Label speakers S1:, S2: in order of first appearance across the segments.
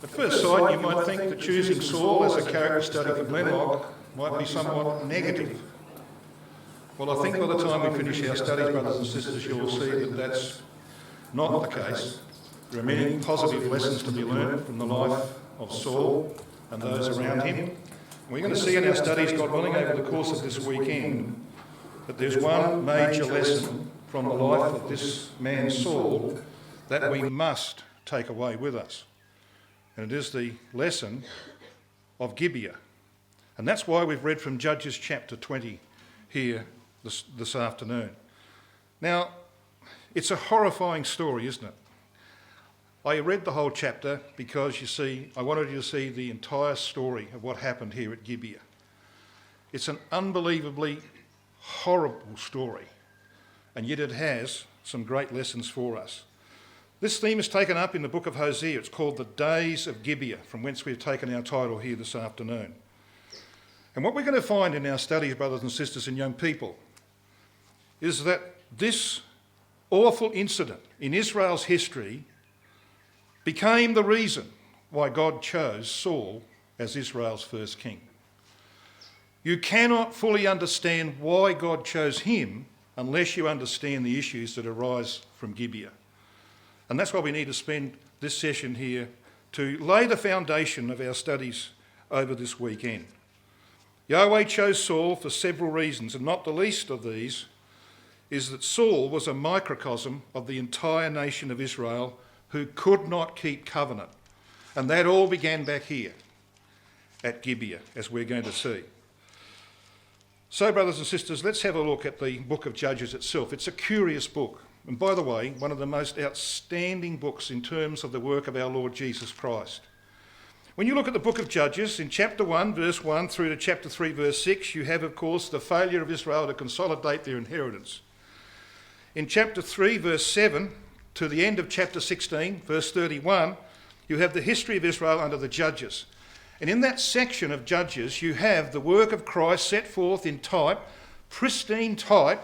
S1: At first sight, you might think that choosing Saul as a character study for Glenlock might be somewhat negative. Well, I think by the time we finish our studies, brothers and sisters, you'll see that that's not the case. There are many positive lessons to be learned from the life of Saul and those around him. And we're going to see in our studies, God willing, over the course of this weekend, that there's one major lesson from the life of this man Saul that we must take away with us. And it is the lesson of Gibeah. And that's why we've read from Judges chapter 20 here this afternoon. Now, it's a horrifying story, isn't it? I read the whole chapter because, you see, I wanted you to see the entire story of what happened here at Gibeah. It's an unbelievably horrible story, and yet it has some great lessons for us. This theme is taken up in the book of Hosea. It's called the Days of Gibeah, from whence we've taken our title here this afternoon. And what we're going to find in our studies, brothers and sisters and young people, is that this awful incident in Israel's history became the reason why God chose Saul as Israel's first king. You cannot fully understand why God chose him unless you understand the issues that arise from Gibeah. And that's why we need to spend this session here to lay the foundation of our studies over this weekend. Yahweh chose Saul for several reasons, and not the least of these is that Saul was a microcosm of the entire nation of Israel who could not keep covenant. And that all began back here at Gibeah, as we're going to see. So, brothers and sisters, let's have a look at the book of Judges itself. It's a curious book. And by the way, one of the most outstanding books in terms of the work of our Lord Jesus Christ. When you look at the book of Judges, in chapter 1, verse 1 through to chapter 3, verse 6, you have, of course, the failure of Israel to consolidate their inheritance. In chapter 3, verse 7, to the end of chapter 16, verse 31, you have the history of Israel under the Judges. And in that section of Judges, you have the work of Christ set forth in type, pristine type,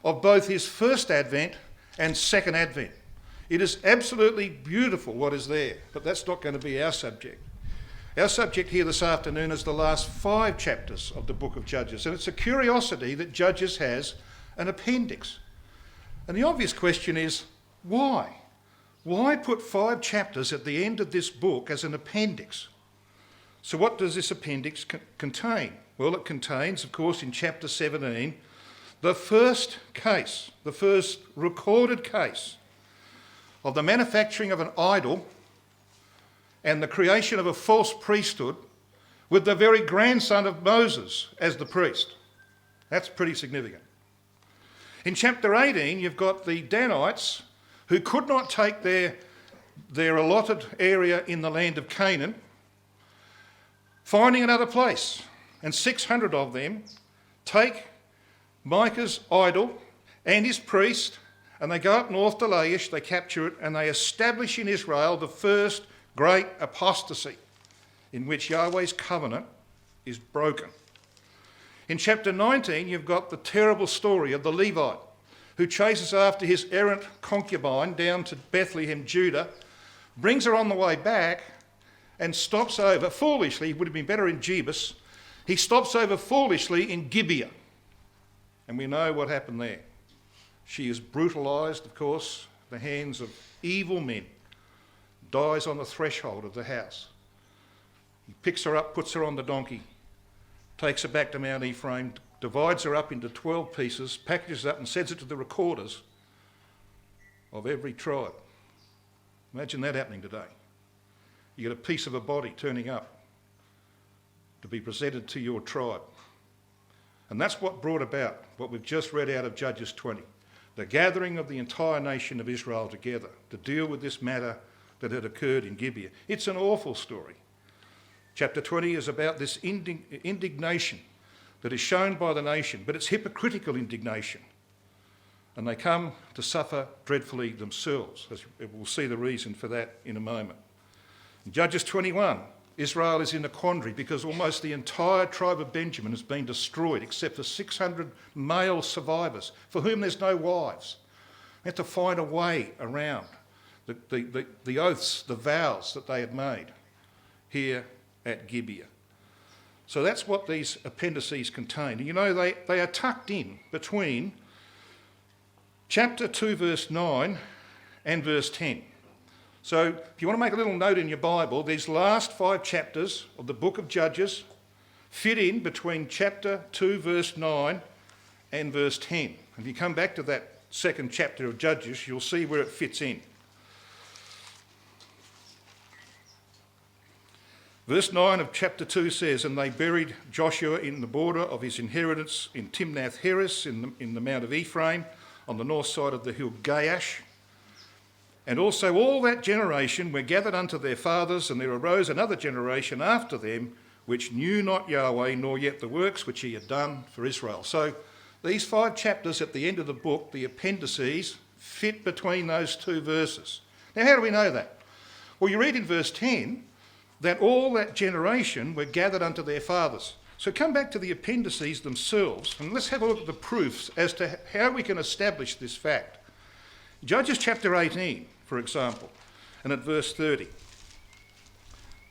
S1: of both his first advent and second advent. It is absolutely beautiful what is there, but that's not going to be our subject. Our subject here this afternoon is the last 5 chapters of the book of Judges, and it's a curiosity that Judges has an appendix. And the obvious question is, why? Why put 5 chapters at the end of this book as an appendix? So what does this appendix contain? Well, it contains, of course, in chapter 17, the first case, the first recorded case of the manufacturing of an idol and the creation of a false priesthood with the very grandson of Moses as the priest. That's pretty significant. In chapter 18, you've got the Danites who could not take their allotted area in the land of Canaan, finding another place, and 600 of them take Micah's idol and his priest, and they go up north to Laish, they capture it, and they establish in Israel the first great apostasy in which Yahweh's covenant is broken. In chapter 19, you've got the terrible story of the Levite who chases after his errant concubine down to Bethlehem, Judah, brings her on the way back, and stops over, foolishly, he would have been better in Jebus, he stops over foolishly in Gibeah. And we know what happened there. She is brutalised, of course, at the hands of evil men, dies on the threshold of the house. He picks her up, puts her on the donkey, takes her back to Mount Ephraim, divides her up into 12 pieces, packages it up and sends it to the recorders of every tribe. Imagine that happening today. You get a piece of a body turning up to be presented to your tribe. And that's what brought about what we've just read out of Judges 20, the gathering of the entire nation of Israel together to deal with this matter that had occurred in Gibeah. It's an awful story. Chapter 20 is about this indignation that is shown by the nation, but it's hypocritical indignation. And they come to suffer dreadfully themselves. We'll see the reason for that in a moment. In Judges 21, Israel is in a quandary because almost the entire tribe of Benjamin has been destroyed except for 600 male survivors for whom there's no wives. They have to find a way around the oaths, the vows that they had made here at Gibeah. So that's what these appendices contain. You know, they are tucked in between chapter 2, verse 9 and verse 10. So if you want to make a little note in your Bible, these last 5 chapters of the book of Judges fit in between chapter 2, verse 9 and verse 10. If you come back to that second chapter of Judges, you'll see where it fits in. Verse 9 of chapter 2 says, "And they buried Joshua in the border of his inheritance in Timnath-Heres in the Mount of Ephraim, on the north side of the hill Gaash. And also all that generation were gathered unto their fathers, and there arose another generation after them, which knew not Yahweh, nor yet the works which he had done for Israel." So these 5 chapters at the end of the book, the appendices, fit between those 2 verses. Now, how do we know that? Well, you read in verse 10 that all that generation were gathered unto their fathers. So come back to the appendices themselves, and let's have a look at the proofs as to how we can establish this fact. Judges chapter 18, for example, and at verse 30.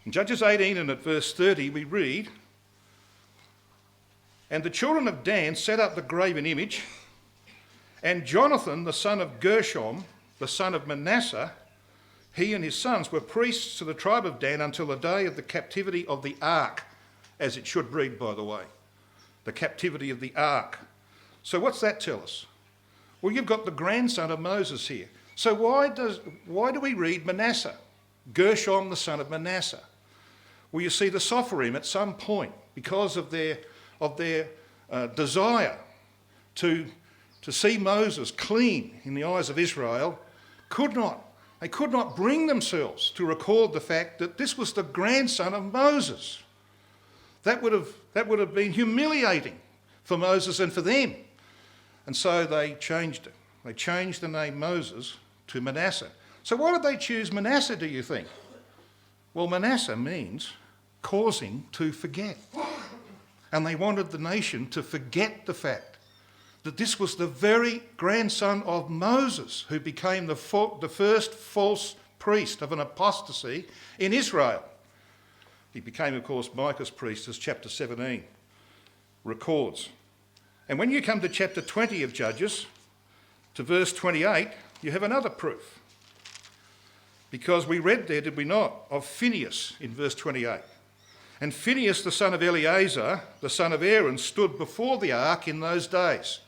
S1: In Judges 18 and at verse 30 we read, "And the children of Dan set up the graven image, and Jonathan the son of Gershom, the son of Manasseh, he and his sons were priests to the tribe of Dan until the day of the captivity of the ark," as it should read, by the way. The captivity of the ark. So what's that tell us? Well, you've got the grandson of Moses here. So why do we read Manasseh? Gershom, the son of Manasseh. Well, you see, the Sophorim at some point, because of their desire to see Moses clean in the eyes of Israel, they could not bring themselves to record the fact that this was the grandson of Moses. That would have been humiliating for Moses and for them. And so they changed it. They changed the name Moses to Manasseh. So why did they choose Manasseh, do you think? Well, Manasseh means causing to forget. And they wanted the nation to forget the fact that this was the very grandson of Moses who became the first false priest of an apostasy in Israel. He became, of course, Micah's priest, as chapter 17 records. And when you come to chapter 20 of Judges, to verse 28, you have another proof. Because we read there, did we not, of Phinehas in verse 28. "And Phinehas, the son of Eleazar, the son of Aaron, stood before the ark in those days."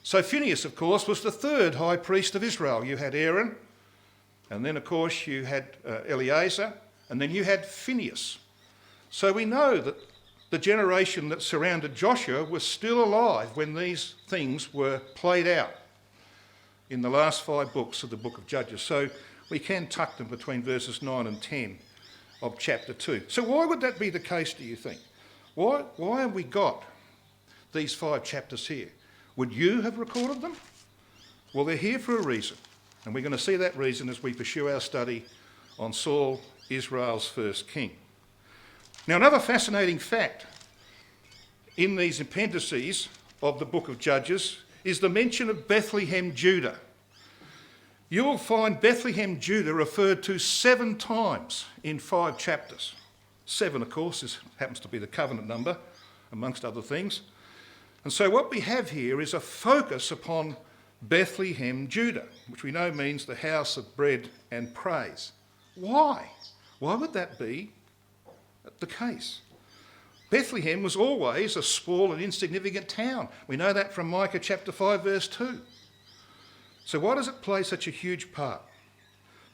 S1: So Phinehas, of course, was the 3rd high priest of Israel. You had Aaron, and then, of course, you had Eleazar, and then you had Phinehas. So we know that the generation that surrounded Joshua was still alive when these things were played out in the last 5 books of the book of Judges. So we can tuck them between verses 9 and 10 of chapter 2. So why would that be the case, do you think? Why have we got these 5 chapters here? Would you have recorded them? Well, they're here for a reason, and we're going to see that reason as we pursue our study on Saul, Israel's first king. Now, another fascinating fact in these appendices of the book of Judges is the mention of Bethlehem, Judah. You will find Bethlehem, Judah referred to 7 times in 5 chapters. 7, of course, happens to be the covenant number, amongst other things. And so what we have here is a focus upon Bethlehem, Judah, which we know means the house of bread and praise. Why? Why would that be the case? Bethlehem was always a small and insignificant town. We know that from Micah chapter 5, verse 2. So why does it play such a huge part?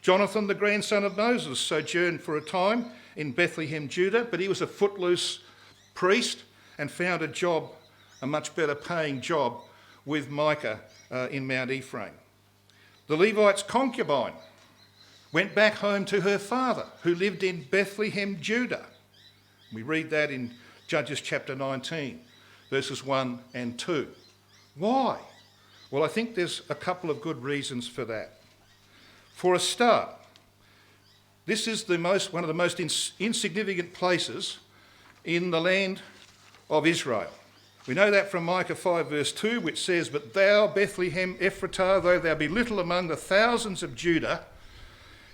S1: Jonathan, the grandson of Moses, sojourned for a time in Bethlehem, Judah, but he was a footloose priest and found a much better paying job with Micah in Mount Ephraim. The Levite's concubine went back home to her father, who lived in Bethlehem, Judah. We read that in Judges chapter 19, verses 1 and 2. Why? Well, I think there's a couple of good reasons for that. For a start, this is one of the most insignificant places in the land of Israel. We know that from Micah 5 verse 2, which says, "But thou, Bethlehem Ephratah, though thou be little among the thousands of Judah,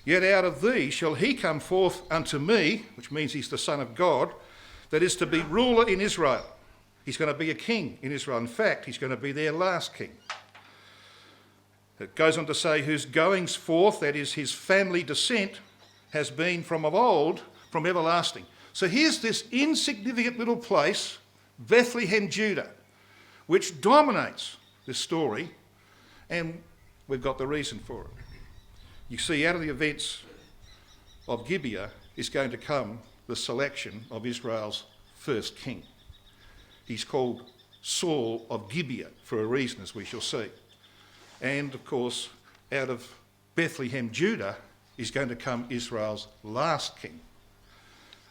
S1: Yet out of thee shall he come forth unto me, which means he's the Son of God, that is to be ruler in Israel. He's going to be a king in Israel. In fact, he's going to be their last king. It goes on to say, whose goings forth, that is his family descent, has been from of old, from everlasting. So here's this insignificant little place, Bethlehem, Judah, which dominates this story, and we've got the reason for it. You see, out of the events of Gibeah is going to come the selection of Israel's first king. He's called Saul of Gibeah for a reason, as we shall see. And, of course, out of Bethlehem, Judah, is going to come Israel's last king.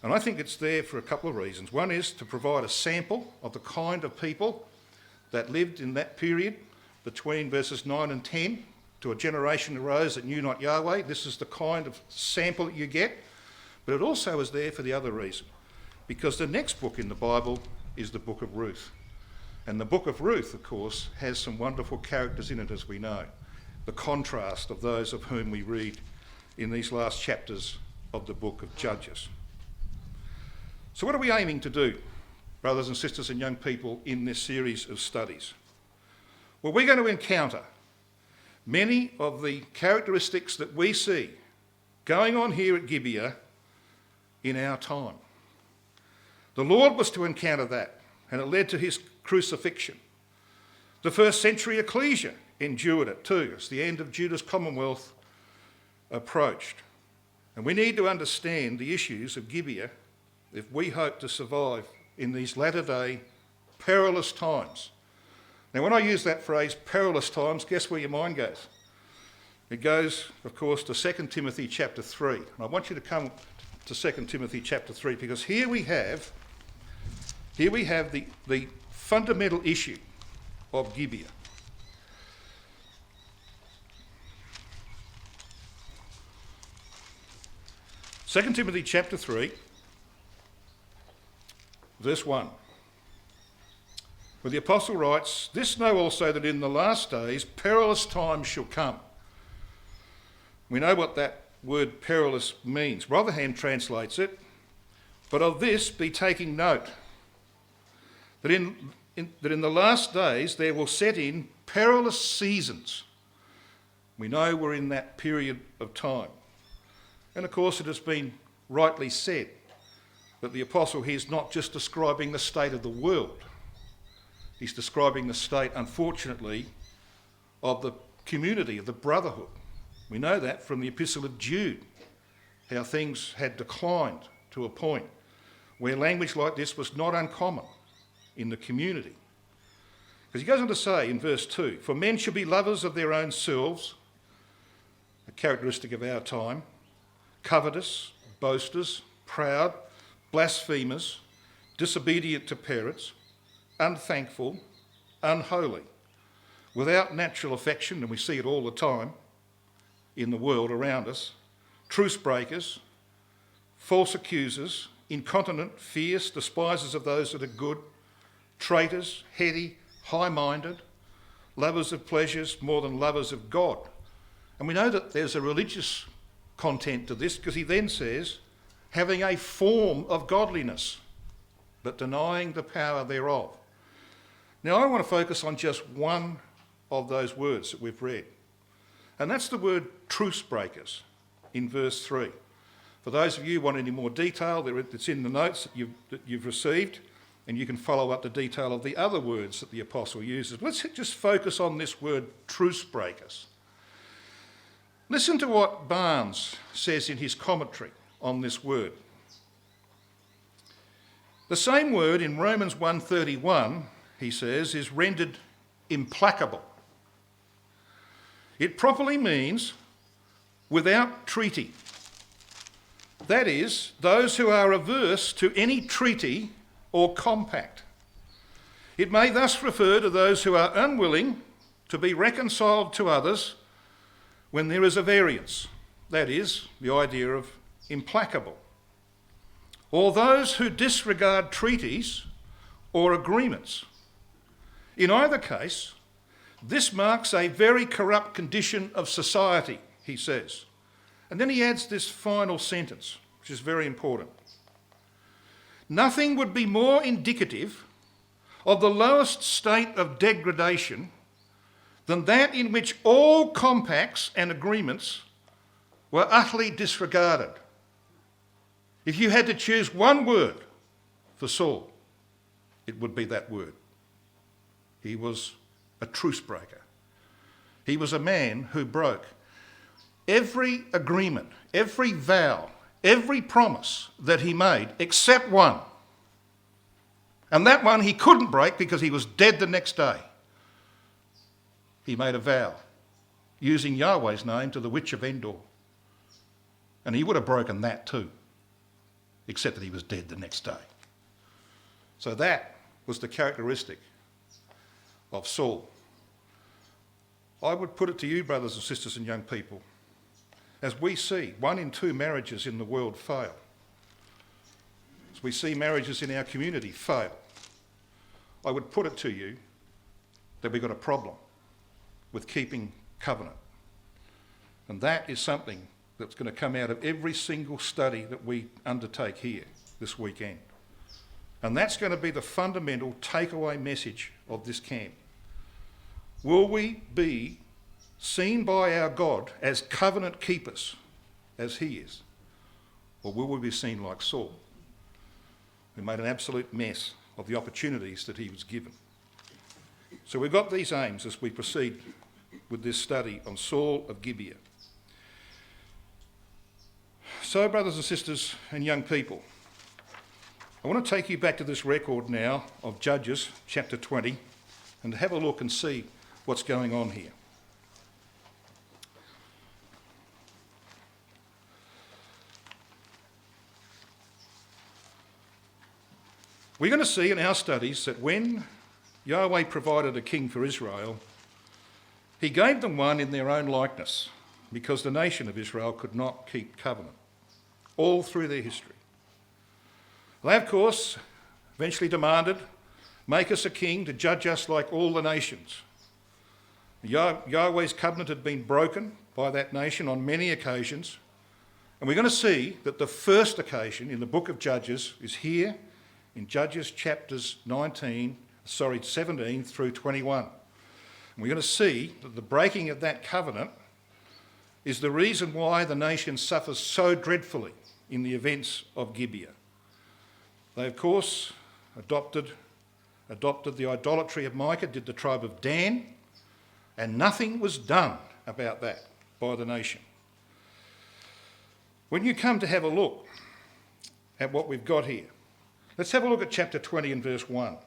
S1: And I think it's there for a couple of reasons. One is to provide a sample of the kind of people that lived in that period between verses 9 and 10, to a generation arose that knew not Yahweh. This is the kind of sample that you get. But it also is there for the other reason, because the next book in the Bible is the book of Ruth. And the book of Ruth, of course, has some wonderful characters in it, as we know. The contrast of those of whom we read in these last chapters of the book of Judges. So what are we aiming to do, brothers and sisters and young people, in this series of studies? Well, we're going to encounter many of the characteristics that we see going on here at Gibeah in our time. The Lord was to encounter that, and it led to his crucifixion. The first century ecclesia endured it too, as the end of Judah's commonwealth approached. And we need to understand the issues of Gibeah if we hope to survive in these latter-day perilous times. Now, when I use that phrase, perilous times, guess where your mind goes? It goes, of course, to 2 Timothy chapter 3. And I want you to come to 2 Timothy chapter 3, because here we have the fundamental issue of Gibeah. Second Timothy chapter 3, verse 1. Where the apostle writes, "This know also that in the last days perilous times shall come." We know what that word perilous means. Rotherham translates it, "But of this be taking note, that in the last days there will set in perilous seasons." We know we're in that period of time. And of course it has been rightly said that the apostle here is not just describing the state of the world. He's describing the state, unfortunately, of the community, of the brotherhood. We know that from the epistle of Jude, how things had declined to a point where language like this was not uncommon in the community. Because he goes on to say in verse 2, "For men should be lovers of their own selves," a characteristic of our time, "covetous, boasters, proud, blasphemers, disobedient to parents, unthankful, unholy, without natural affection," and we see it all the time in the world around us, "truce breakers, false accusers, incontinent, fierce, despisers of those that are good, traitors, heady, high-minded, lovers of pleasures more than lovers of God." And we know that there's a religious content to this, because he then says, "having a form of godliness, but denying the power thereof." Now, I want to focus on just one of those words that we've read, and that's the word truce breakers in verse 3. For those of you who want any more detail, it's in the notes that you've received, and you can follow up the detail of the other words that the apostle uses. Let's just focus on this word truce breakers. Listen to what Barnes says in his commentary on this word. The same word in Romans 1:31, he says, is rendered implacable. It properly means without treaty. That is, those who are averse to any treaty or compact. It may thus refer to those who are unwilling to be reconciled to others when there is a variance. That is, the idea of implacable. Or those who disregard treaties or agreements. In either case, this marks a very corrupt condition of society, he says. And then he adds this final sentence, which is very important. Nothing would be more indicative of the lowest state of degradation than that in which all compacts and agreements were utterly disregarded. If you had to choose one word for Saul, it would be that word. He was a truce breaker. He was a man who broke every agreement, every vow, every promise that he made, except one. And that one he couldn't break because he was dead the next day. He made a vow using Yahweh's name to the witch of Endor. And he would have broken that too, except that he was dead the next day. So that was the characteristic of Saul. I would put it to you, brothers and sisters and young people, as we see 1 in 2 marriages in the world fail, as we see marriages in our community fail, I would put it to you that we've got a problem with keeping covenant. And that is something that's going to come out of every single study that we undertake here this weekend. And that's going to be the fundamental takeaway message of this camp. Will we be seen by our God as covenant keepers, as he is? Or will we be seen like Saul, who made an absolute mess of the opportunities that he was given? So we've got these aims as we proceed with this study on Saul of Gibeah. So, brothers and sisters and young people, I want to take you back to this record now of Judges chapter 20 and have a look and see what's going on here. We're going to see in our studies that when Yahweh provided a king for Israel, he gave them one in their own likeness, because the nation of Israel could not keep covenant all through their history. They, of course, eventually demanded, make us a king to judge us like all the nations. Yahweh's covenant had been broken by that nation on many occasions, and we're going to see that the first occasion in the book of Judges is here in Judges chapters 17 through 21. And we're going to see that the breaking of that covenant is the reason why the nation suffers so dreadfully in the events of Gibeah. They, of course, adopted the idolatry of Micah, did the tribe of Dan, and nothing was done about that by the nation. When you come to have a look at what we've got here, let's have a look at chapter 20 and verse 1.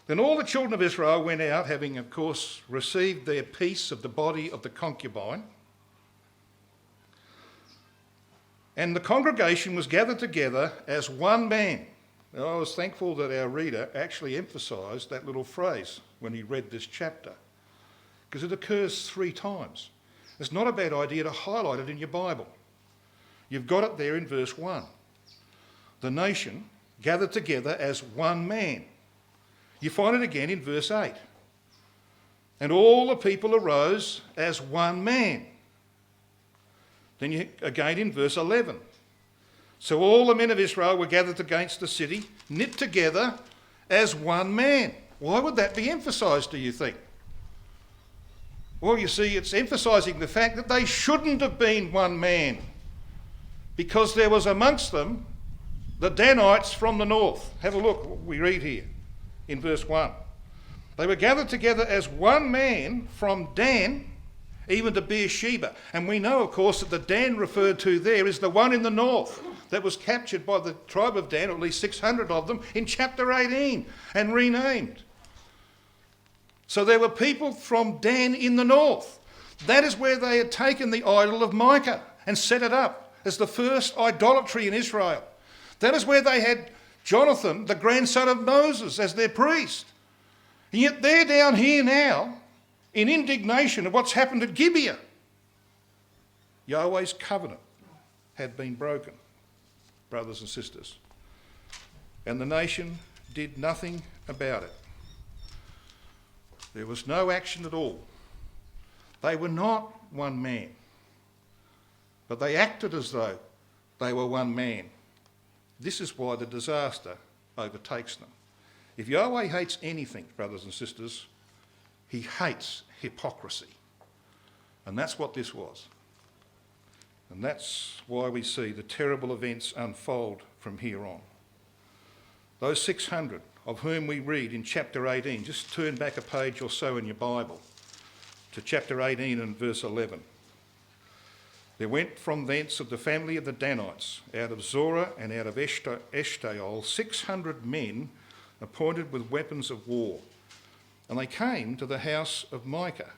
S1: Then all the children of Israel went out, having, of course, received their piece of the body of the concubine. And the congregation was gathered together as one man. Now, I was thankful that our reader actually emphasised that little phrase when he read this chapter, because it occurs 3 times. It's not a bad idea to highlight it in your Bible. You've got it there in verse 1. The nation gathered together as one man. You find it again in verse 8. And all the people arose as one man. Then you again in verse 11. So all the men of Israel were gathered against the city, knit together as one man. Why would that be emphasised, do you think? Well, you see, it's emphasising the fact that they shouldn't have been one man, because there was amongst them the Danites from the north. Have a look what we read here in verse 1. They were gathered together as one man from Dan even to Beersheba. And we know, of course, that the Dan referred to there is the one in the north that was captured by the tribe of Dan, or at least 600 of them, in chapter 18 and renamed. So there were people from Dan in the north. That is where they had taken the idol of Micah and set it up as the first idolatry in Israel. That is where they had Jonathan, the grandson of Moses, as their priest. And yet they're down here now in indignation of what's happened at Gibeah. Yahweh's covenant had been broken, brothers and sisters, and the nation did nothing about it. There was no action at all. They were not one man. but they acted as though they were one man. This is why the disaster overtakes them. If Yahweh hates anything, brothers and sisters, he hates hypocrisy. And that's what this was. And that's why we see the terrible events unfold from here on. Those 600 of whom we read in chapter 18, just turn back a page or so in your Bible to chapter 18 and verse 11. There went from thence of the family of the Danites, out of Zorah and out of Eshtaol, 600 men appointed with weapons of war. And they came to the house of Micah.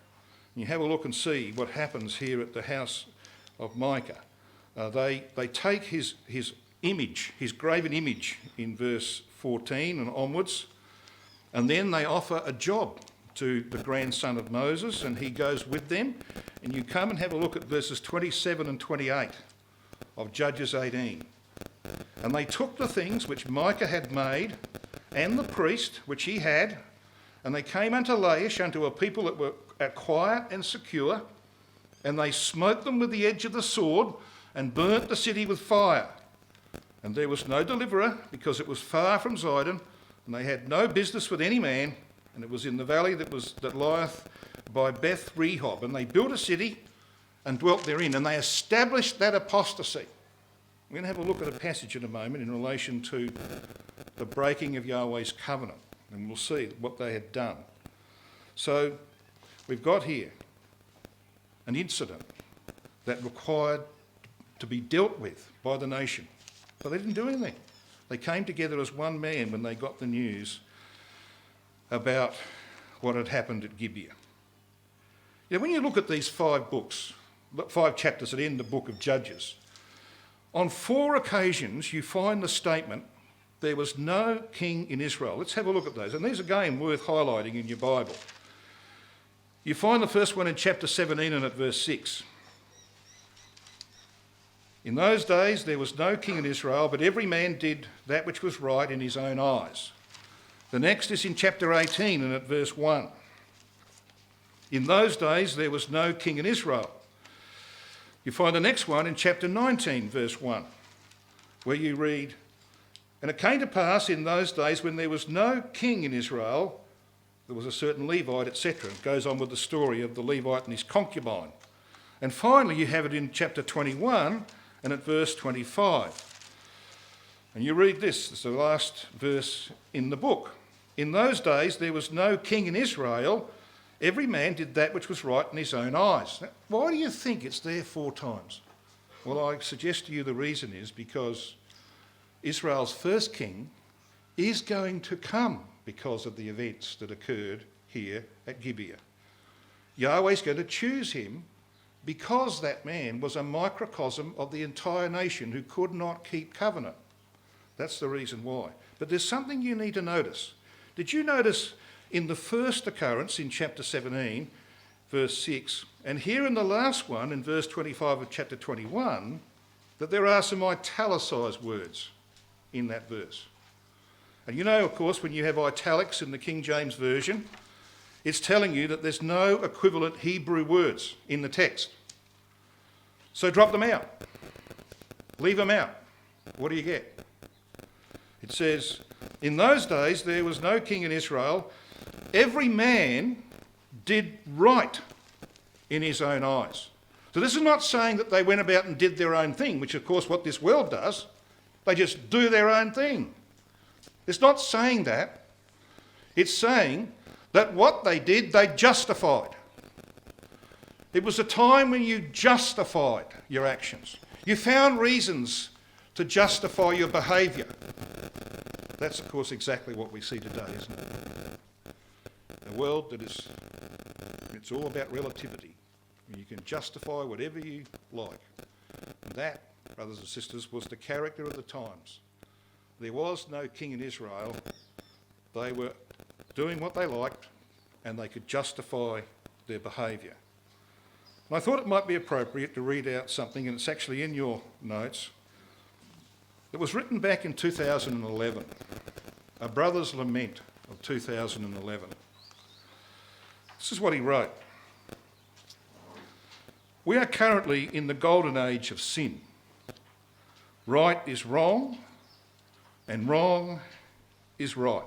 S1: And you have a look and see what happens here at the house of Micah. They take his image, his graven image in verse 14 and onwards, and then they offer a job to the grandson of Moses, and he goes with them. And you come and have a look at verses 27 and 28 of Judges 18. And they took the things which Micah had made, and the priest which he had, and they came unto Laish, unto a people that were quiet and secure, and they smote them with the edge of the sword, and burnt the city with fire. And there was no deliverer, because it was far from Zidon, and they had no business with any man, and it was in the valley that lieth by Beth Rehob. And they built a city and dwelt therein, and they established that apostasy. We're going to have a look at a passage in a moment in relation to the breaking of Yahweh's covenant, and we'll see what they had done. So we've got here an incident that required to be dealt with by the nation, but they didn't do anything. They came together as one man when they got the news about what had happened at Gibeah. You know, when you look at these 5 chapters that end the book of Judges, on 4 occasions you find the statement, there was no king in Israel. Let's have a look at those. And these, again, worth highlighting in your Bible. You find the first one in chapter 17 and at verse 6. In those days there was no king in Israel, but every man did that which was right in his own eyes. The next is in chapter 18 and at verse 1. In those days there was no king in Israel. You find the next one in chapter 19, verse 1, where you read, and it came to pass in those days when there was no king in Israel, there was a certain Levite, etc. It goes on with the story of the Levite and his concubine. And finally you have it in chapter 21 and at verse 25. And you read this, it's the last verse in the book. In those days there was no king in Israel. Every man did that which was right in his own eyes. Now, why do you think it's there 4 times? Well, I suggest to you the reason is because Israel's first king is going to come because of the events that occurred here at Gibeah. Yahweh's going to choose him because that man was a microcosm of the entire nation who could not keep covenant. That's the reason why. But there's something you need to notice. Did you notice in the first occurrence in chapter 17, verse 6, and here in the last one in verse 25 of chapter 21, that there are some italicised words in that verse? And you know, of course, when you have italics in the King James Version, it's telling you that there's no equivalent Hebrew words in the text. So drop them out. Leave them out. What do you get? It says, in those days there was no king in Israel. Every man did right in his own eyes. So this is not saying that they went about and did their own thing, which of course what this world does. They just do their own thing. It's not saying that. It's saying that what they did, they justified. It was a time when you justified your actions. You found reasons to justify your behaviour. That's, of course, exactly what we see today, isn't it? A world that is, it's all about relativity. You can justify whatever you like. And that, brothers and sisters, was the character of the times. There was no king in Israel. They were doing what they liked, and they could justify their behaviour. And I thought it might be appropriate to read out something, and it's actually in your notes. It was written back in 2011, a brother's lament of 2011. This is what he wrote. We are currently in the golden age of sin. Right is wrong, and wrong is right.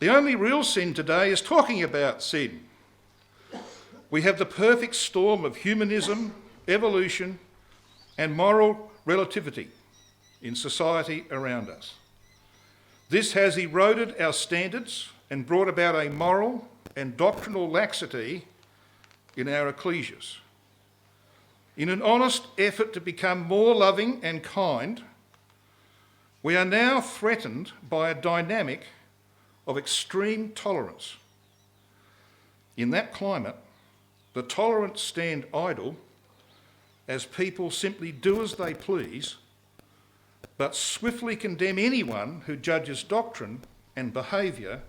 S1: The only real sin today is talking about sin. We have the perfect storm of humanism, evolution, and moral relativity in society around us. This has eroded our standards and brought about a moral and doctrinal laxity in our ecclesias. In an honest effort to become more loving and kind, we are now threatened by a dynamic of extreme tolerance. In that climate, the tolerant stand idle as people simply do as they please, but swiftly condemn anyone who judges doctrine and behaviour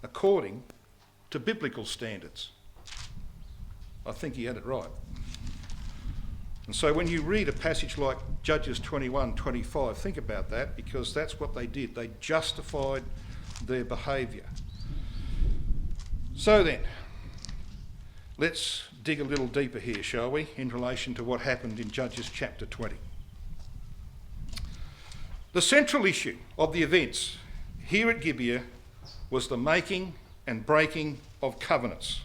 S1: according to biblical standards. I think he had it right. And so when you read a passage like Judges 21:25, think about that, because that's what they did. They justified their behaviour. So then, let's dig a little deeper here, shall we, in relation to what happened in Judges chapter 20. The central issue of the events here at Gibeah was the making and breaking of covenants.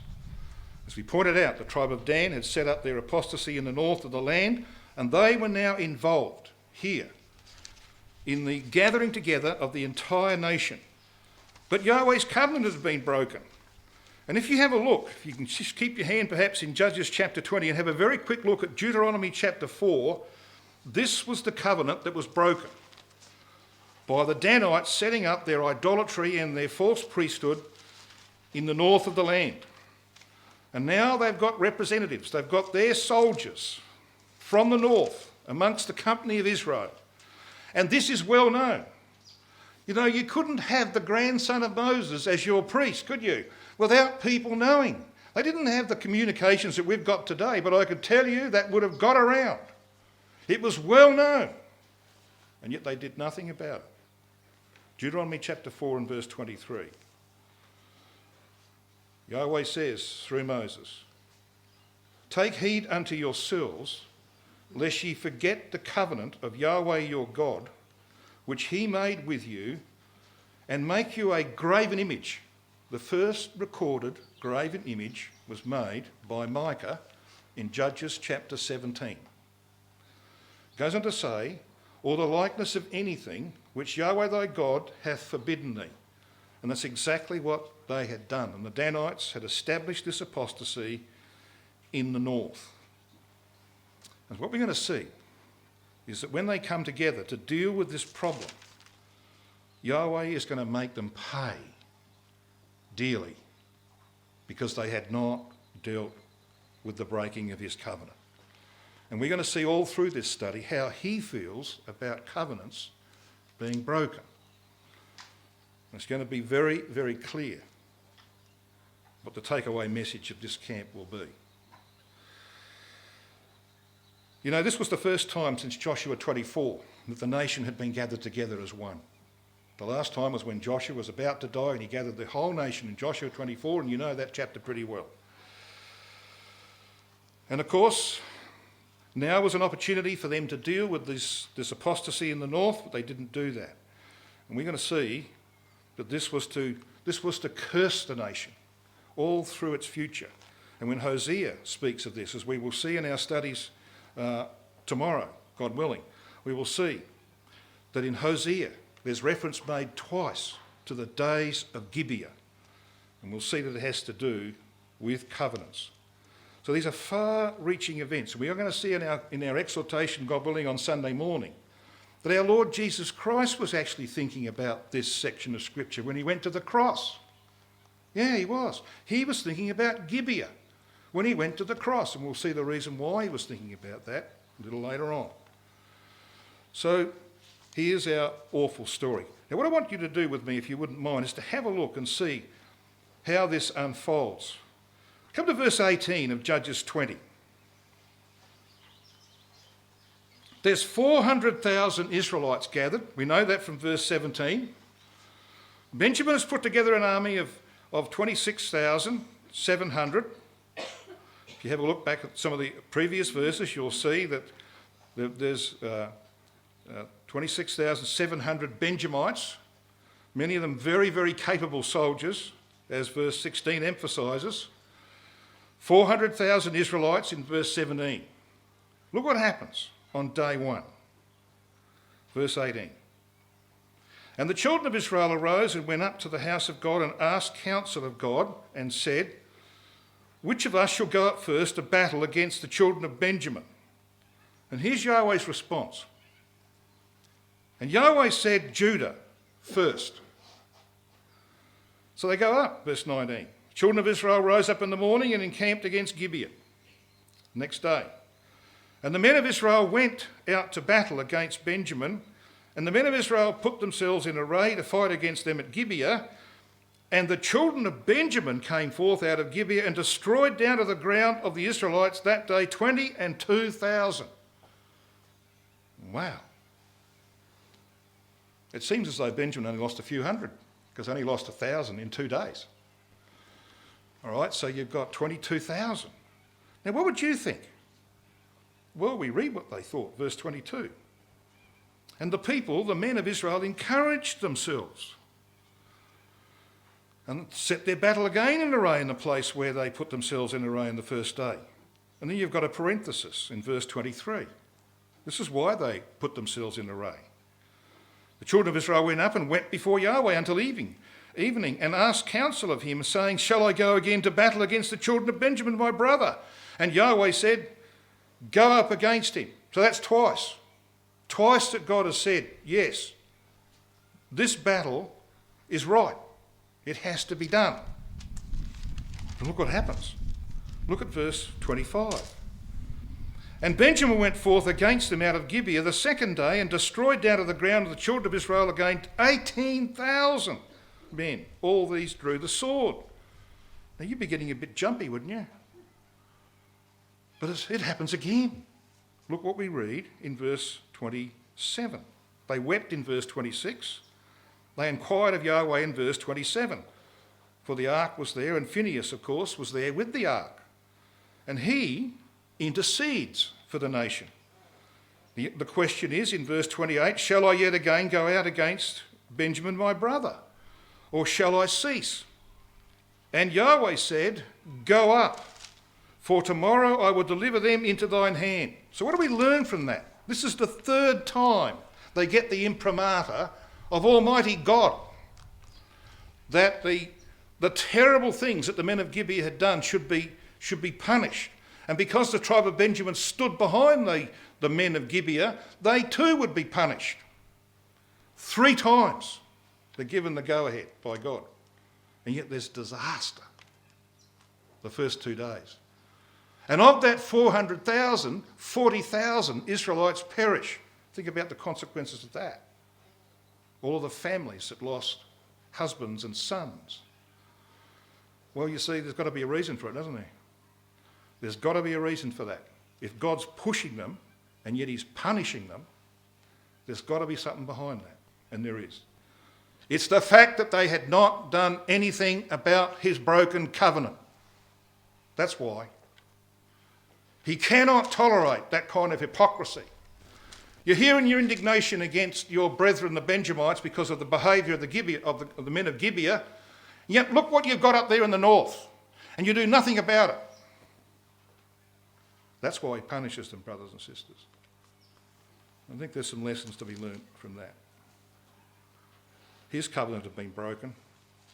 S1: As we pointed out, the tribe of Dan had set up their apostasy in the north of the land, and they were now involved here in the gathering together of the entire nation. But Yahweh's covenant has been broken. And if you have a look, if you can just keep your hand perhaps in Judges chapter 20 and have a very quick look at Deuteronomy chapter 4, this was the covenant that was broken by the Danites setting up their idolatry and their false priesthood in the north of the land. And now they've got representatives, they've got their soldiers from the north amongst the company of Israel. And this is well known. You know, you couldn't have the grandson of Moses as your priest, could you? Without people knowing. They didn't have the communications that we've got today, but I could tell you that would have got around. It was well known. And yet they did nothing about it. Deuteronomy chapter 4 and verse 23. Yahweh says through Moses, "Take heed unto yourselves, lest ye forget the covenant of Yahweh your God, which he made with you, and make you a graven image." The first recorded graven image was made by Micah in Judges chapter 17. It goes on to say, "Or the likeness of anything which Yahweh thy God hath forbidden thee." And that's exactly what they had done. And the Danites had established this apostasy in the north. And what we're going to see is that when they come together to deal with this problem, Yahweh is going to make them pay dearly because they had not dealt with the breaking of his covenant. And we're going to see all through this study how he feels about covenants being broken. It's going to be very, very clear what the takeaway message of this camp will be. You know, this was the first time since Joshua 24 that the nation had been gathered together as one. The last time was when Joshua was about to die and he gathered the whole nation in Joshua 24, and you know that chapter pretty well. And of course, now was an opportunity for them to deal with this apostasy in the north, but they didn't do that. And we're going to see that this was to curse the nation all through its future. And when Hosea speaks of this, as we will see in our studies tomorrow, God willing, we will see that in Hosea there's reference made twice to the days of Gibeah. And we'll see that it has to do with covenants. So these are far-reaching events. We are going to see in our exhortation, God willing, on Sunday morning, that our Lord Jesus Christ was actually thinking about this section of Scripture when he went to the cross. Yeah, he was. He was thinking about Gibeah when he went to the cross, and we'll see the reason why he was thinking about that a little later on. So here's our awful story. Now, what I want you to do with me, if you wouldn't mind, is to have a look and see how this unfolds. Come to verse 18 of Judges 20. There's 400,000 Israelites gathered. We know that from verse 17. Benjamin has put together an army of 26,700. If you have a look back at some of the previous verses, you'll see that there's 26,700 Benjamites, many of them very, very capable soldiers, as verse 16 emphasises. 400,000 Israelites in verse 17. Look what happens on day 1, verse 18. And the children of Israel arose and went up to the house of God and asked counsel of God and said, which of us shall go up first to battle against the children of Benjamin? And here's Yahweh's response. And Yahweh said, Judah first. So they go up, verse 19. Children of Israel rose up in the morning and encamped against Gibeah. Next day. And the men of Israel went out to battle against Benjamin, and the men of Israel put themselves in array to fight against them at Gibeah. And the children of Benjamin came forth out of Gibeah and destroyed down to the ground of the Israelites that day 22,000. Wow. It seems as though Benjamin only lost a few hundred, because they only lost 1,000 in 2 days. All right, so you've got 22,000. Now, what would you think? Well, we read what they thought, verse 22. And the people, the men of Israel, encouraged themselves and set their battle again in array in the place where they put themselves in array on the first day. And then you've got a parenthesis in verse 23. This is why they put themselves in array. The children of Israel went up and went before Yahweh until evening, and asked counsel of him, saying, shall I go again to battle against the children of Benjamin, my brother? And Yahweh said, go up against him. So that's twice. Twice that God has said, yes, this battle is right. It has to be done. And look what happens. Look at verse 25. And Benjamin went forth against them out of Gibeah the second day and destroyed down to the ground of the children of Israel again 18,000 men. All these drew the sword. Now you'd be getting a bit jumpy, wouldn't you? But it happens again. Look what we read in verse 27. They wept in verse 26. They inquired of Yahweh in verse 27. For the ark was there, and Phinehas, of course, was there with the ark. And he intercedes for the nation. The question is in verse 28, shall I yet again go out against Benjamin my brother? Or shall I cease? And Yahweh said, go up, for tomorrow I will deliver them into thine hand. So what do we learn from that? This is the third time they get the imprimatur of Almighty God, that the terrible things that the men of Gibeah had done should be punished. And because the tribe of Benjamin stood behind the men of Gibeah, they too would be punished. 3 times they're given the go-ahead by God. And yet there's disaster the first 2 days. And of that 400,000, 40,000 Israelites perish. Think about the consequences of that. All of the families that lost husbands and sons. Well, you see, there's got to be a reason for it, doesn't there? There's got to be a reason for that. If God's pushing them and yet he's punishing them, there's got to be something behind that. And there is. It's the fact that they had not done anything about his broken covenant. That's why. He cannot tolerate that kind of hypocrisy. You're hearing your indignation against your brethren, the Benjamites, because of the behaviour of the men of Gibeah. Yet look what you've got up there in the north, and you do nothing about it. That's why he punishes them, brothers and sisters. I think there's some lessons to be learnt from that. His covenant had been broken,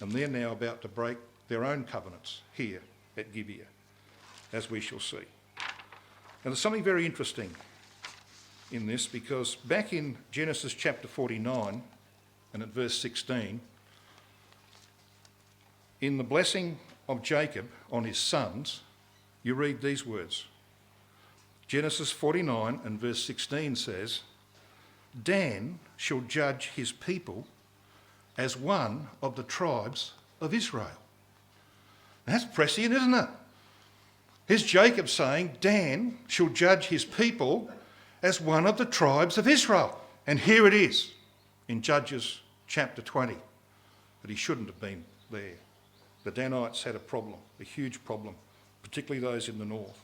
S1: and they're now about to break their own covenants here at Gibeah, as we shall see. And there's something very interesting in this, because back in Genesis chapter 49 and at verse 16, in the blessing of Jacob on his sons, you read these words. Genesis 49 and verse 16 says, Dan shall judge his people as one of the tribes of Israel. That's prescient, isn't it? Here's Jacob saying, Dan shall judge his people as one of the tribes of Israel. And here it is in Judges chapter 20, that he shouldn't have been there. The Danites had a problem, a huge problem, particularly those in the north.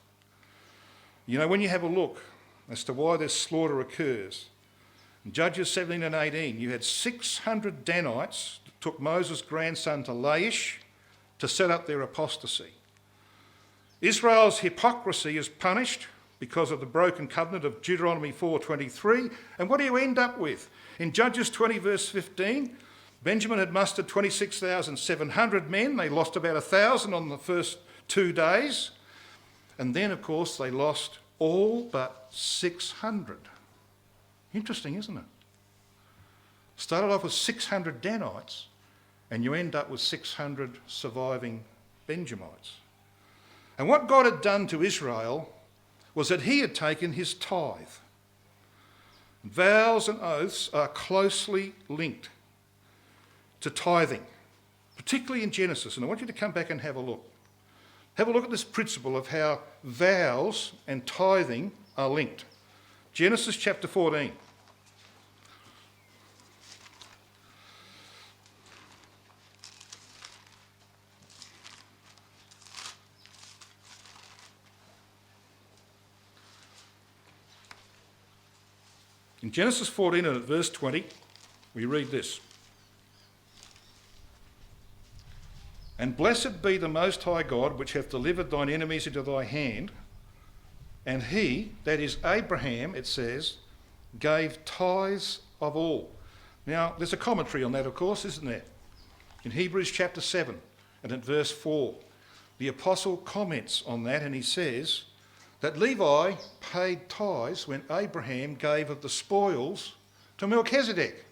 S1: You know, when you have a look as to why this slaughter occurs, in Judges 17 and 18, you had 600 Danites that took Moses' grandson to Laish to set up their apostasy. Israel's hypocrisy is punished because of the broken covenant of Deuteronomy 4:23. And what do you end up with? In Judges 20 verse 15, Benjamin had mustered 26,700 men. They lost about 1,000 on the first 2 days. And then, of course, they lost all but 600. Interesting, isn't it? Started off with 600 Danites, and you end up with 600 surviving Benjamites. And what God had done to Israel was that he had taken his tithe. Vows and oaths are closely linked to tithing, particularly in Genesis. And I want you to come back and have a look. Have a look at this principle of how vows and tithing are linked. Genesis chapter 14. In Genesis 14 and at verse 20, we read this. And blessed be the Most High God, which hath delivered thine enemies into thy hand. And he, that is Abraham, it says, gave tithes of all. Now, there's a commentary on that, of course, isn't there? In Hebrews chapter 7 and at verse 4, the apostle comments on that and he says that Levi paid tithes when Abraham gave of the spoils to Melchizedek.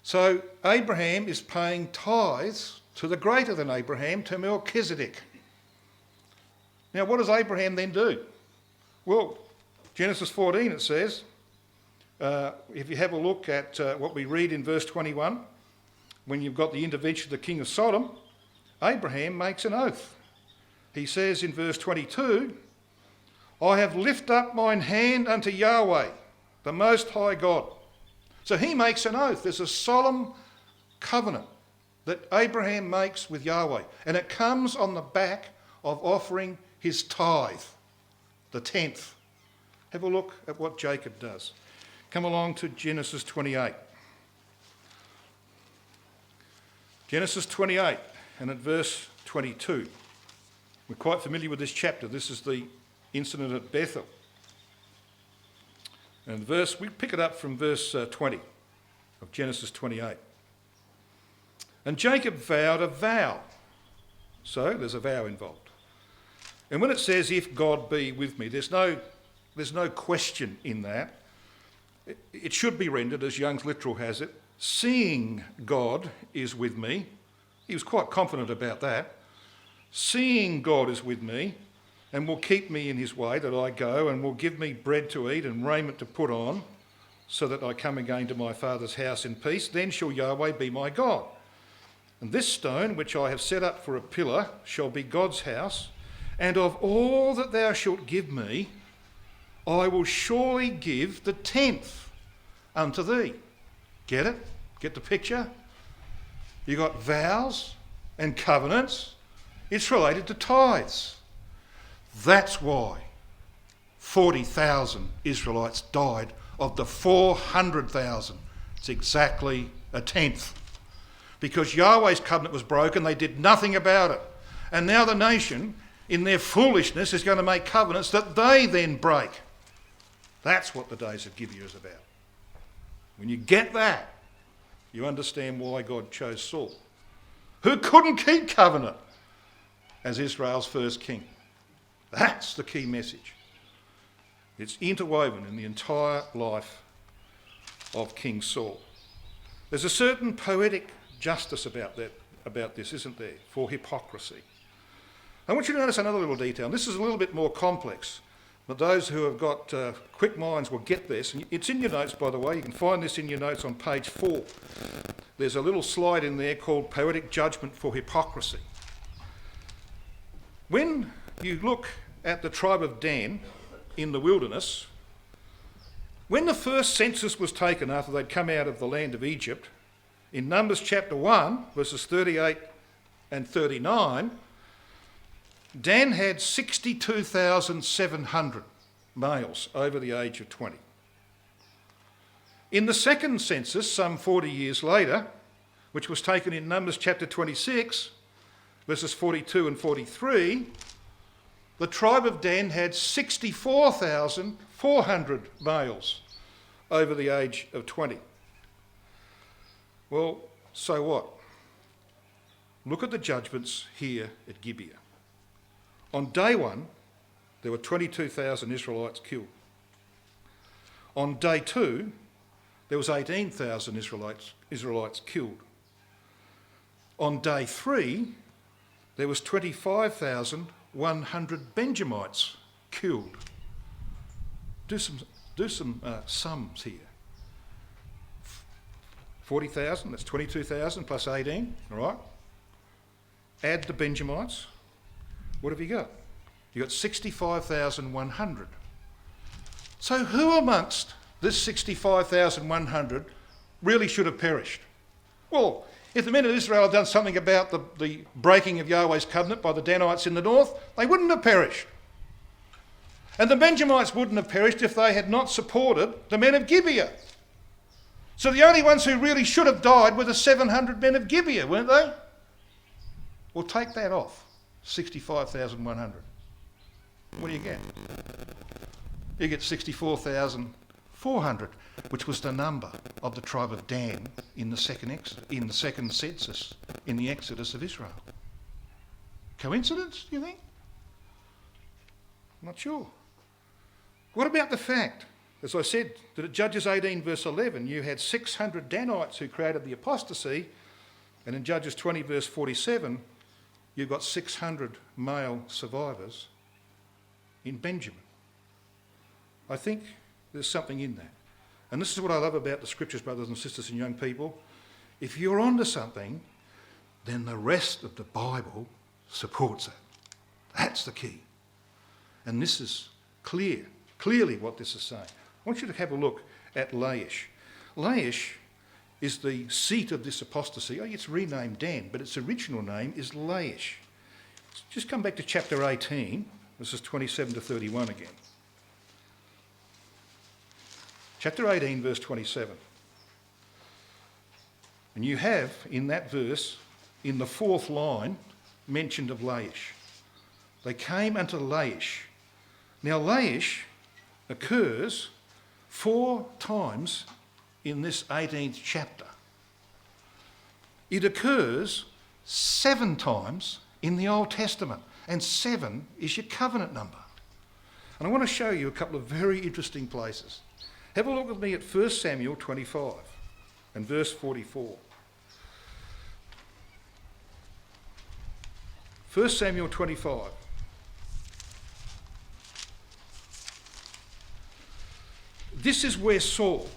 S1: So Abraham is paying tithes to the greater than Abraham, to Melchizedek. Now, what does Abraham then do? Well, Genesis 14, it says, if you have a look at what we read in verse 21, when you've got the intervention of the king of Sodom, Abraham makes an oath. He says in verse 22, I have lifted up mine hand unto Yahweh, the Most High God. So he makes an oath. There's a solemn covenant that Abraham makes with Yahweh. And it comes on the back of offering his tithe, the 10th. Have a look at what Jacob does. Come along to Genesis 28. Genesis 28 and at verse 22. We're quite familiar with this chapter. This is the incident at Bethel. And we pick it up from verse 20 of Genesis 28. And Jacob vowed a vow. So there's a vow involved. And when it says, if God be with me, there's no question in that. It should be rendered, as Young's Literal has it, seeing God is with me. He was quite confident about that. Seeing God is with me and will keep me in his way that I go, and will give me bread to eat and raiment to put on, so that I come again to my father's house in peace, then shall Yahweh be my God. And this stone which I have set up for a pillar shall be God's house, and of all that thou shalt give me, I will surely give the 10th unto thee. Get it? Get the picture? You got vows and covenants. It's related to tithes. That's why 40,000 Israelites died of the 400,000. It's exactly a 10th. Because Yahweh's covenant was broken, they did nothing about it. And now the nation, in their foolishness, is going to make covenants that they then break. That's what the Days of Gibeah is about. When you get that, you understand why God chose Saul, who couldn't keep covenant, as Israel's first king. That's the key message. It's interwoven in the entire life of King Saul. There's a certain poetic justice about this, isn't there, for hypocrisy. I want you to notice another little detail. This is a little bit more complex, but those who have got quick minds will get this. And it's in your notes, by the way. You can find this in your notes on page 4. There's a little slide in there called Poetic Judgment for Hypocrisy. When you look at the tribe of Dan in the wilderness, when the first census was taken after they'd come out of the land of Egypt, in Numbers chapter 1, verses 38 and 39, Dan had 62,700 males over the age of 20. In the second census, some 40 years later, which was taken in Numbers chapter 26, verses 42 and 43, the tribe of Dan had 64,400 males over the age of 20. Well, so what? Look at the judgments here at Gibeah. On day one, there were 22,000 Israelites killed. On day two, there was 18,000 Israelites killed. On day three, there was 25,100 Benjamites killed. Do some sums here. 40,000, that's 22,000 plus 18, all right? Add the Benjamites. What have you got? You've got 65,100. So who amongst this 65,100 really should have perished? Well, if the men of Israel had done something about the breaking of Yahweh's covenant by the Danites in the north, they wouldn't have perished. And the Benjamites wouldn't have perished if they had not supported the men of Gibeah. So the only ones who really should have died were the 700 men of Gibeah, weren't they? Well, take that off, 65,100. What do you get? You get 64,400, which was the number of the tribe of Dan in the second census, in the Exodus of Israel. Coincidence, do you think? Not sure. What about the fact, as I said, that at Judges 18 verse 11, you had 600 Danites who created the apostasy, and in Judges 20 verse 47, you've got 600 male survivors in Benjamin. I think there's something in that. And this is what I love about the scriptures, brothers and sisters and young people. If you're onto something, then the rest of the Bible supports it. That's the key. And this is clearly what this is saying. I want you to have a look at Laish. Laish is the seat of this apostasy. It's renamed Dan, but its original name is Laish. Just come back to chapter 18, verses 27 to 31 again. Chapter 18, verse 27. And you have in that verse, in the fourth line, mentioned of Laish. They came unto Laish. Now Laish occurs 4 times in this 18th chapter. It occurs 7 times in the Old Testament, and 7 is your covenant number. And I want to show you a couple of very interesting places. Have a look with me at 1 Samuel 25 and verse 44. 1 Samuel 25. This is where Saul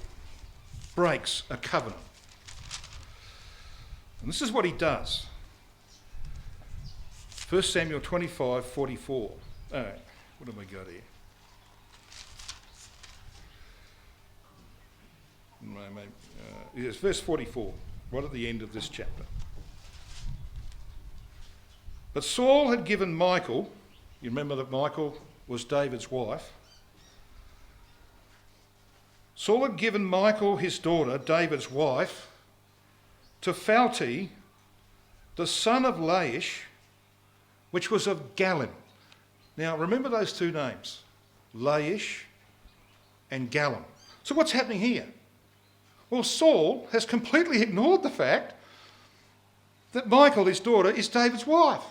S1: breaks a covenant. And this is what he does. 1 Samuel 25, 44. All right, what have we got here? Yes, verse 44, right at the end of this chapter. But Saul had given Michal, you remember that Michal was David's wife. Saul had given Michal, his daughter, David's wife, to Phalti, the son of Laish, which was of Galim. Now, remember those 2 names, Laish and Galim. So what's happening here? Well, Saul has completely ignored the fact that Michal, his daughter, is David's wife.